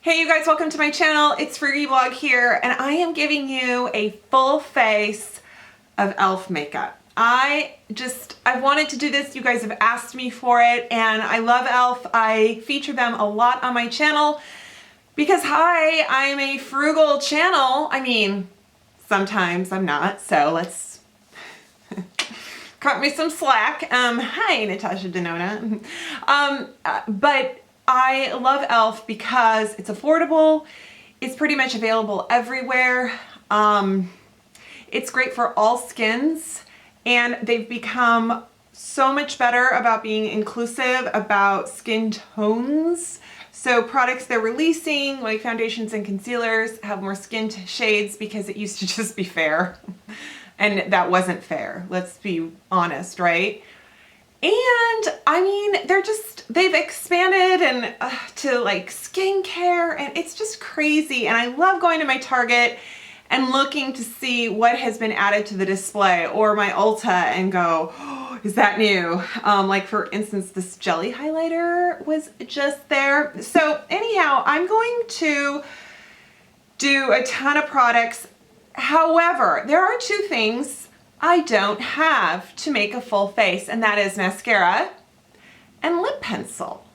Hey you guys, welcome to my channel. It's Frugalistablog here, and I am giving you a full face of e.l.f. makeup. I've wanted to do this. You guys have asked me for it, and I love e.l.f. I feature them a lot on my channel because hi, I'm a frugal channel. I mean, sometimes I'm not, so let's cut me some slack. Hi, Natasha Denona. But I love e.l.f. because it's affordable. It's pretty much available everywhere. It's great for all skins, and they've become so much better about being inclusive about skin tones. So products they're releasing, like foundations and concealers, have more skin shades because it used to just be fair. And that wasn't fair. Let's be honest, right? And I mean, they've expanded and to like skincare, and it's just crazy. And I love going to my Target and looking to see what has been added to the display, or my Ulta, and go, oh, is that new? Like for instance, this jelly highlighter was just there. So anyhow, I'm going to do a ton of products. However, there are two things I don't have to make a full face, and that is mascara and lip pencil.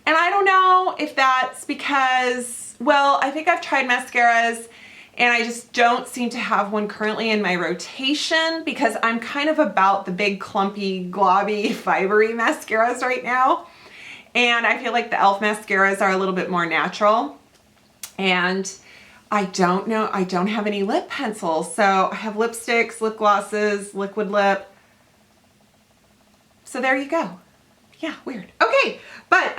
And I don't know if that's because, well, I think I've tried mascaras and I just don't seem to have one currently in my rotation because I'm kind of about the big clumpy, globby, fibery mascaras right now. And I feel like the e.l.f. mascaras are a little bit more natural. And I don't know, I don't have any lip pencils. So I have lipsticks, lip glosses, liquid lip. So there you go. Yeah, weird. Okay, but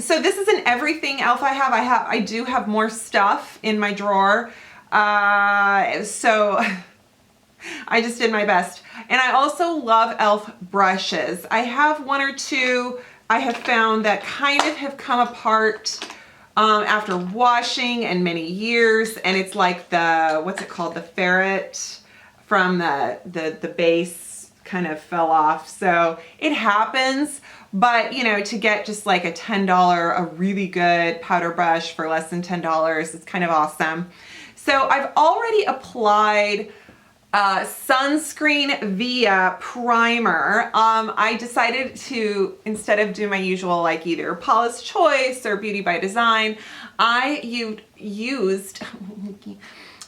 so this is an everything e.l.f. I do have more stuff in my drawer. So I just did my best. And I also love e.l.f. brushes. I have one or two I have found that kind of have come apart after washing and many years, and it's like the, what's it called, the ferret from the base kind of fell off. So it happens, but you know, to get just like a $10, a really good powder brush for less than $10, it's kind of awesome. So I've already applied sunscreen via primer. I decided to, instead of do my usual like either Paula's Choice or Beauty by Design, I used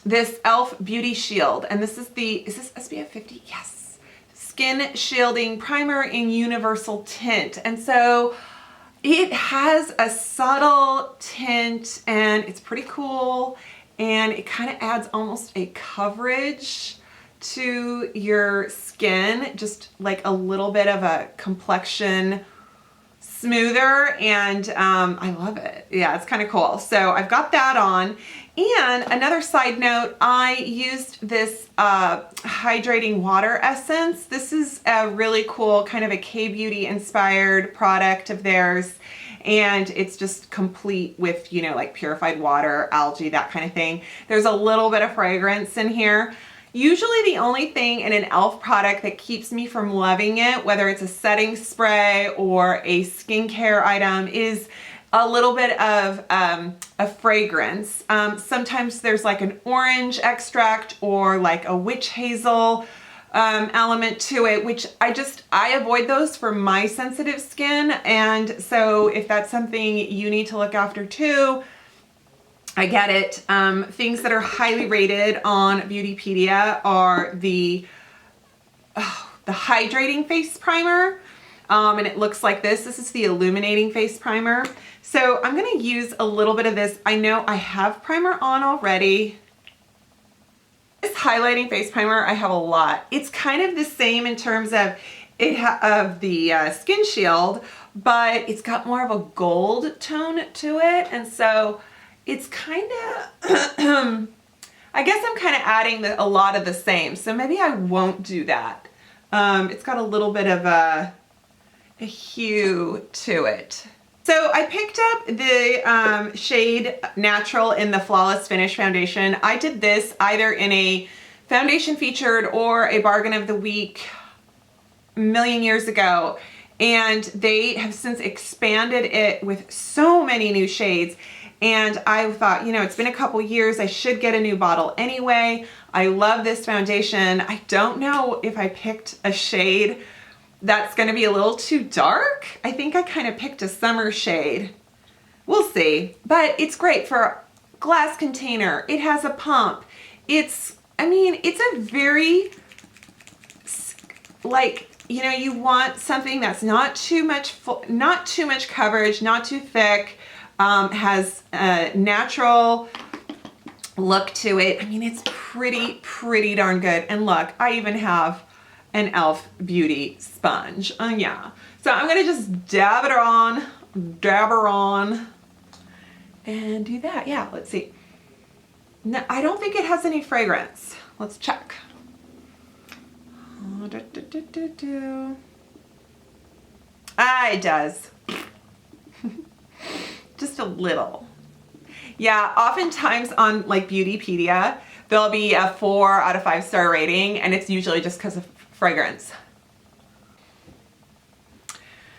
this e.l.f. Beauty Shield, and this is this SPF 50? Yes. Skin Shielding Primer in Universal Tint. And so it has a subtle tint and it's pretty cool, and it kind of adds almost a coverage to your skin, just like a little bit of a complexion smoother, and I love it. Yeah, it's kind of cool. So I've got that on. And another side note, I used this hydrating water essence. This is a really cool kind of a K-beauty inspired product of theirs, and it's just complete with, you know, like purified water, algae, that kind of thing. There's a little bit of fragrance in here. Usually the only thing in an e.l.f. product that keeps me from loving it, whether it's a setting spray or a skincare item, is a little bit of a fragrance. Sometimes there's like an orange extract or like a witch hazel element to it, which I avoid those for my sensitive skin. And so if that's something you need to look after too, I get it. Things that are highly rated on Beautypedia are the hydrating face primer. And it looks like this. This is the illuminating face primer. So I'm going to use a little bit of this. I know I have primer on already. This highlighting face primer, I have a lot. It's kind of the same in terms of the Skin Shield, but it's got more of a gold tone to it. And so it's kind of, I guess I'm kind of adding a lot of the same. So maybe I won't do that. It's got a little bit of a hue to it. So I picked up the shade Natural in the Flawless Finish foundation. I did this either in a foundation featured or a bargain of the week a million years ago. And they have since expanded it with so many new shades. And I thought, you know, it's been a couple years, I should get a new bottle anyway. I love this foundation. I don't know if I picked a shade that's gonna be a little too dark. I think I kind of picked a summer shade. We'll see, but it's great for a glass container. It has a pump. I mean, it's a very, like, you know, you want something that's not too much coverage, not too thick, has a natural look to it. I mean, it's pretty darn good. And look, I even have an E.L.F. beauty sponge. Yeah. So I'm gonna just dab her on, and do that. Yeah, let's see. No, I don't think it has any fragrance. Let's check. Ah, it does. Just a little. Yeah, oftentimes on like Beautypedia, there'll be a 4 out of 5 star rating, and it's usually just because of fragrance.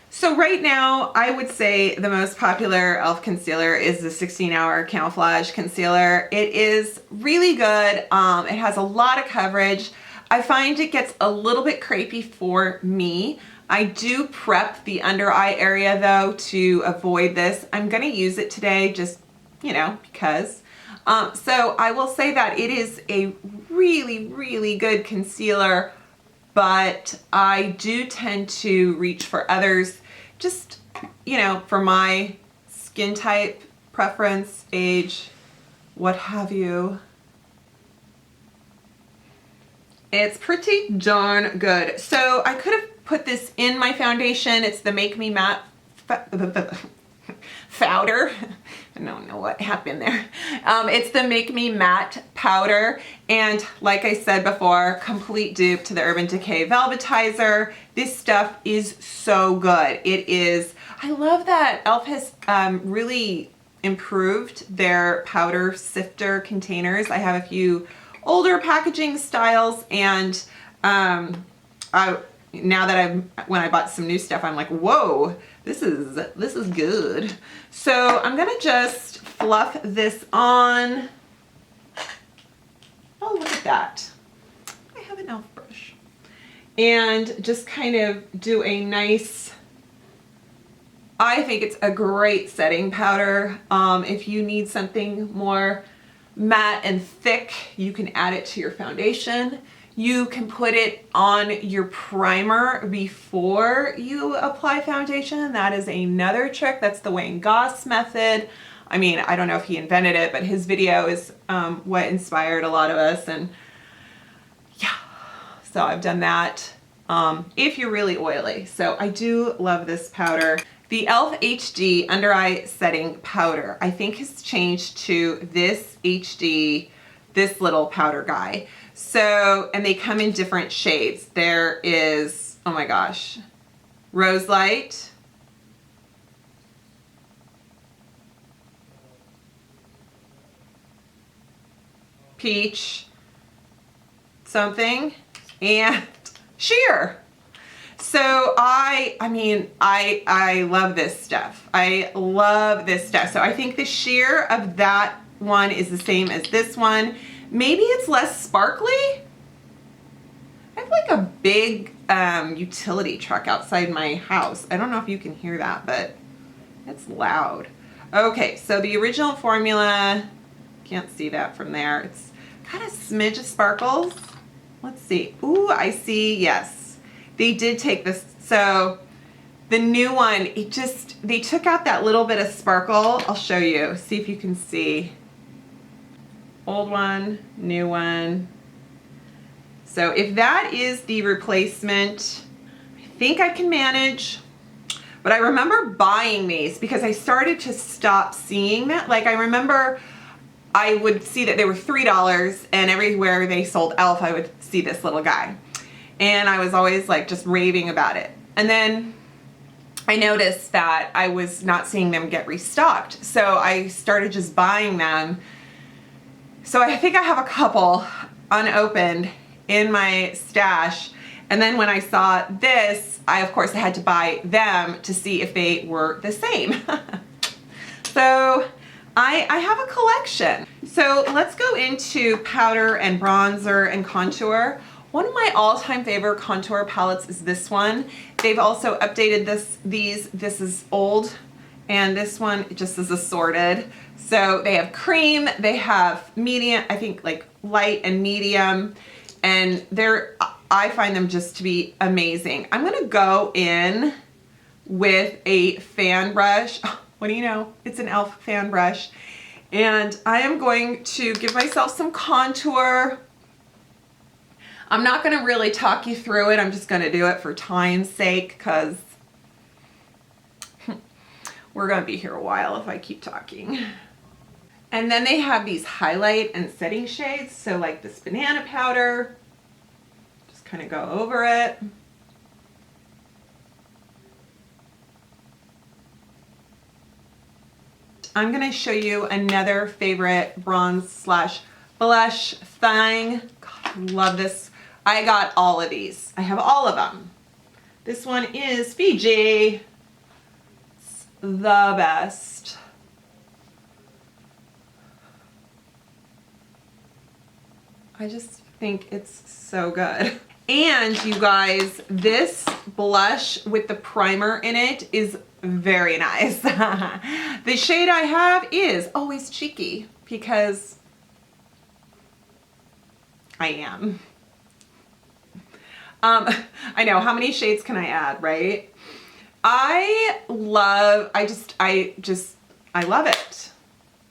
So right now, I would say the most popular E.L.F. concealer is the 16-hour Camouflage Concealer. It is really good. It has a lot of coverage. I find it gets a little bit crepey for me. I do prep the under eye area though to avoid this. I'm gonna use it today just, you know, because. So I will say that it is a really good concealer, but I do tend to reach for others just, you know, for my skin type, preference, age, what have you. It's pretty darn good. So I could have put this in my foundation. It's the Make Me Matte powder. I don't know what happened there. It's the Make Me Matte powder. And like I said before, complete dupe to the Urban Decay Velvetizer. This stuff is so good. It is, I love that E.L.F. has really improved their powder sifter containers. I have a few older packaging styles, and now that when I bought some new stuff, I'm like, whoa, this is good. So I'm gonna just fluff this on. Oh, look at that. I have an E.L.F. brush. And just kind of do a nice, I think it's a great setting powder. If you need something more matte and thick, you can add it to your foundation. You can put it on your primer before you apply foundation. That is another trick. That's the Wayne Goss method. I mean, I don't know if he invented it, but his video is what inspired a lot of us. And yeah, so I've done that if you're really oily. So I do love this powder. The E.L.F. HD Under Eye Setting Powder, I think has changed to this HD, this little powder guy. So, and they come in different shades. There is, oh my gosh, Rose Light, Peach, something, and Sheer. So I mean, I love this stuff. I love this stuff. So I think the sheer of that one is the same as this one. Maybe it's less sparkly. I have like a big utility truck outside my house. I don't know if you can hear that, but it's loud. Okay, so the original formula, can't see that from there. It's got a smidge of sparkles. Let's see. Ooh, I see, yes. They did take this, so the new one, they took out that little bit of sparkle. I'll show you, see if you can see. Old one, new one. So if that is the replacement, I think I can manage. But I remember buying these because I started to stop seeing that. Like I remember I would see that they were $3 and everywhere they sold E.L.F. I would see this little guy. And I was always like just raving about it. And then I noticed that I was not seeing them get restocked. So I started just buying them. So I think I have a couple unopened in my stash. And then when I saw this, I of course had to buy them to see if they were the same. So I have a collection. So let's go into powder and bronzer and contour. One of my all-time favorite contour palettes is this one. They've also updated these. This is old, and this one just is assorted. So they have cream, they have medium, I think like light and medium, and I find them just to be amazing. I'm gonna go in with a fan brush. What do you know? It's an E.L.F. fan brush. And I am going to give myself some contour. I'm not gonna really talk you through it. I'm just gonna do it for time's sake because we're gonna be here a while if I keep talking. And then they have these highlight and setting shades. So like this banana powder, just kind of go over it. I'm gonna show you another favorite bronze slash blush thing. God, I love this. I got all of these. I have all of them. This one is Fiji. It's the best. I just think it's so good. And you guys, this blush with the primer in it is very nice. The shade I have is Always Cheeky because I am. I know, how many shades can I add, right? I love it.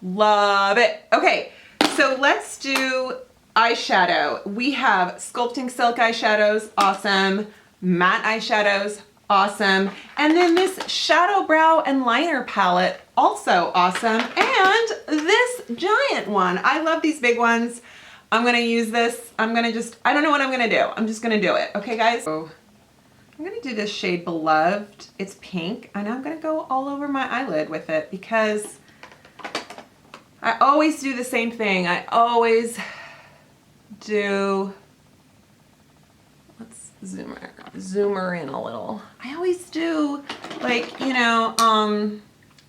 Love it. Okay, so let's do eyeshadow. We have Sculpting Silk eyeshadows, awesome. Matte eyeshadows, awesome. And then this Shadow Brow and Liner palette, also awesome. And this giant one. I love these big ones. I'm gonna use this. I don't know what I'm gonna do. I'm just gonna do it. Okay, guys? So I'm gonna do this shade Beloved. It's pink, and I'm gonna go all over my eyelid with it because I always do the same thing. I always do, let's zoom her in a little. I always do like, you know,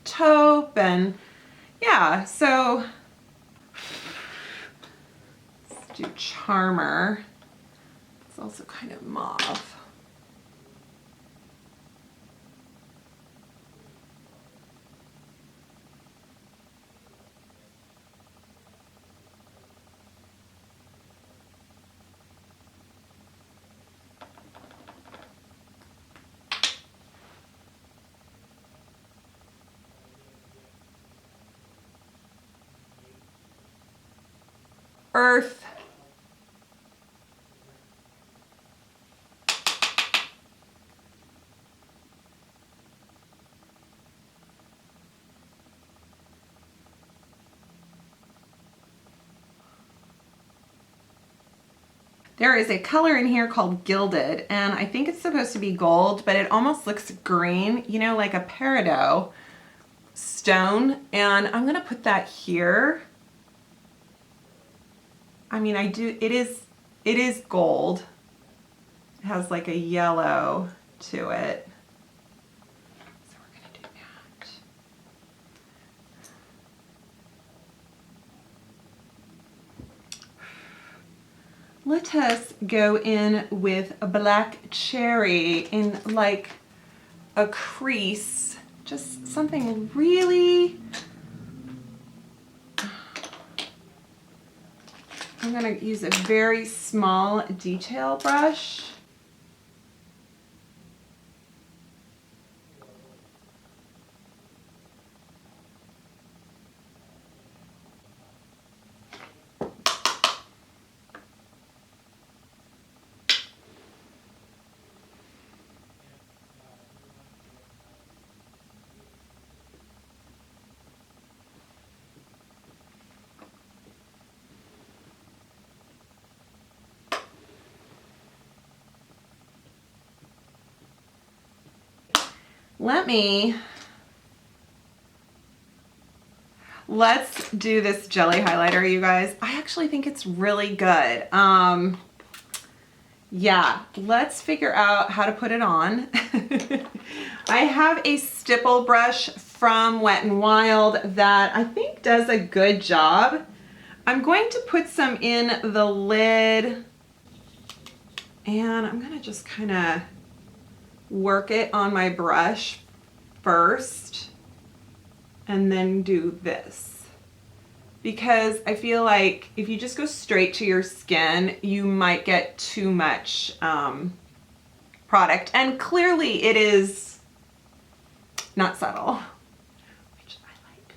taupe and yeah, so let's do Charmer. It's also kind of mauve. Earth. There is a color in here called Gilded, and I think it's supposed to be gold, but it almost looks green, you know, like a peridot stone. And I'm gonna put that here. I mean, it is gold. It has like a yellow to it. So we're gonna do that. Let us go in with a Black Cherry in like a crease, just something really, I'm gonna use a very small detail brush. Let's do this jelly highlighter, you guys. I actually think it's really good. Yeah, let's figure out how to put it on. I have a stipple brush from Wet n Wild that I think does a good job. I'm going to put some in the lid, and I'm gonna just kind of work it on my brush first and then do this, because I feel like if you just go straight to your skin, you might get too much product, and clearly it is not subtle, which I like.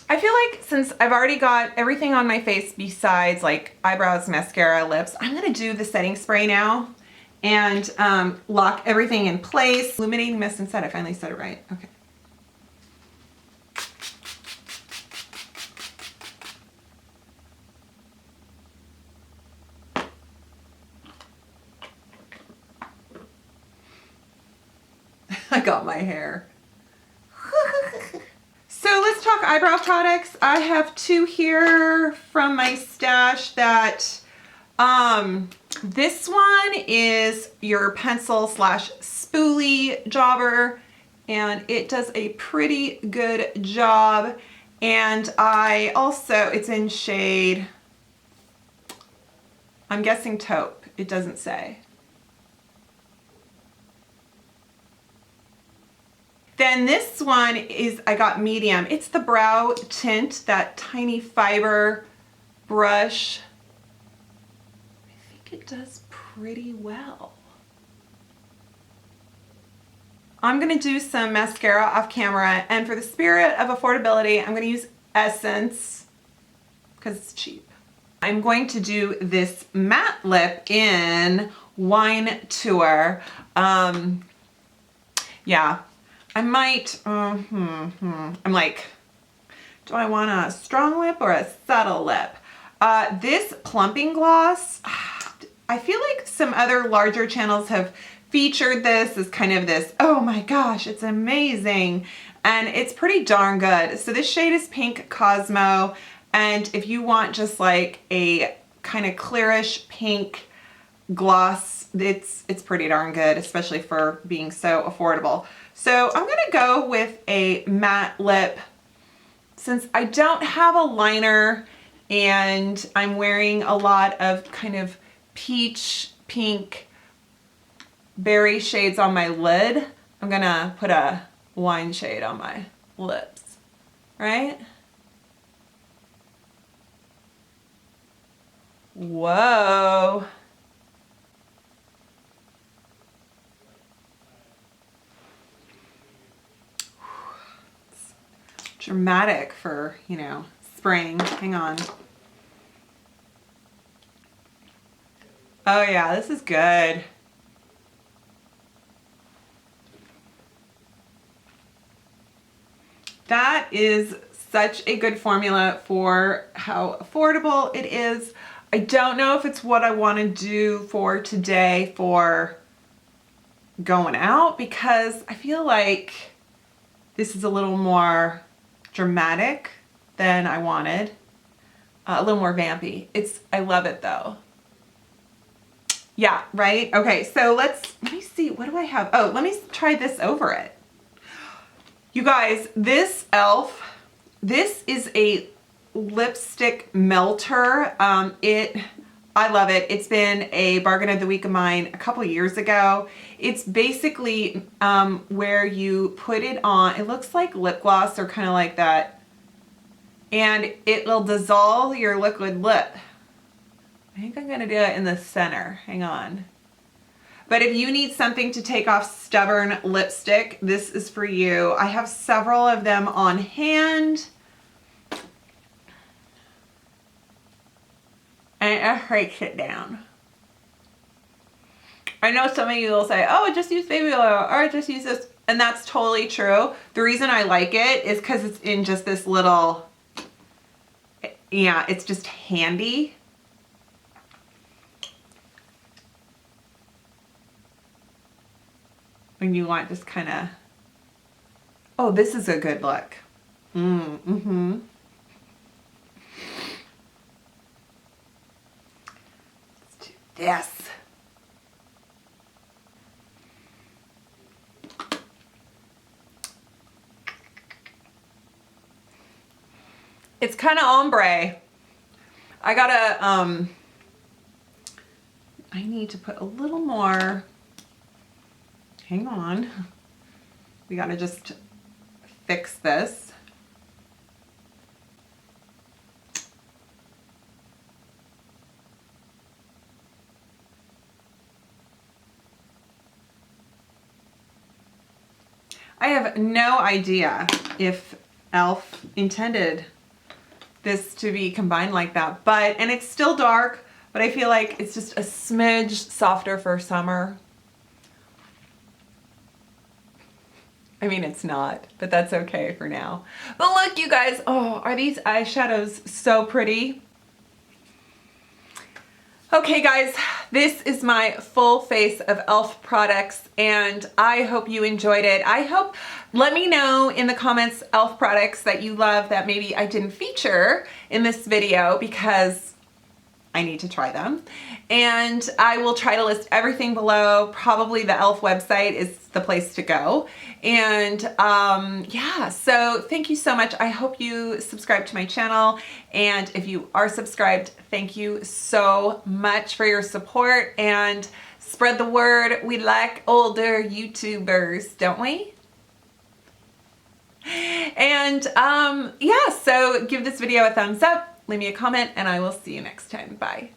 I feel like since I've already got everything on my face besides like eyebrows, mascara, lips, I'm gonna do the setting spray now and lock everything in place. Illuminating mist and set, I finally said it right, okay. I got my hair. So let's talk eyebrow products. I have two here from my stash that, this one is your pencil slash spoolie jobber, and it does a pretty good job. And I also, it's in shade, I'm guessing taupe, it doesn't say. Then this one is, I got medium. It's the brow tint, that tiny fiber brush. I think it does pretty well. I'm gonna do some mascara off camera, and for the spirit of affordability, I'm gonna use Essence because it's cheap. I'm going to do this matte lip in Wine Tour. Yeah. I might, I'm like, do I want a strong lip or a subtle lip? This Plumping gloss, I feel like some other larger channels have featured this as kind of this, oh my gosh, it's amazing. And it's pretty darn good. So this shade is Pink Cosmo. And if you want just like a kind of clearish pink gloss, it's pretty darn good, especially for being so affordable. So I'm gonna go with a matte lip since I don't have a liner and I'm wearing a lot of kind of peach, pink, berry shades on my lid. I'm gonna put a wine shade on my lips, right? Whoa. Dramatic for, you know, spring. Hang on. Oh yeah, this is good. That is such a good formula for how affordable it is. I don't know if it's what I want to do for today for going out, because I feel like this is a little more dramatic than I wanted, a little more vampy. I love it though. Yeah, right? Okay, so let me see, what do I have? Oh, let me try this over it. You guys, this E.L.F, this is a lipstick melter. I love it. It's been a bargain of the week of mine a couple years ago. It's basically where you put it on. It looks like lip gloss or kind of like that. And it will dissolve your liquid lip. I think I'm going to do it in the center. Hang on. But if you need something to take off stubborn lipstick, this is for you. I have several of them on hand. and it breaks it down. I know some of you will say, oh, just use baby oil or just use this. And that's totally true. The reason I like it is because it's in just this little, yeah, it's just handy. When you want just kind of, oh, this is a good look. Mm-hmm. Let's do this. It's kind of ombre. I gotta, I need to put a little more, hang on. We gotta just fix this. I have no idea if E.L.F. intended this to be combined like that, but, and it's still dark, but I feel like it's just a smidge softer for summer. I mean, it's not, but that's okay for now. But look, you guys, oh, are these eyeshadows so pretty? Okay guys, this is my full face of E.L.F. products and I hope you enjoyed it. Let me know in the comments E.L.F. products that you love that maybe I didn't feature in this video because I need to try them. And I will try to list everything below. Probably the E.L.F. website is the place to go. And yeah, so thank you so much. I hope you subscribe to my channel. And if you are subscribed, thank you so much for your support and spread the word. We like older YouTubers, don't we? And yeah, so give this video a thumbs up, leave me a comment, and I will see you next time. Bye.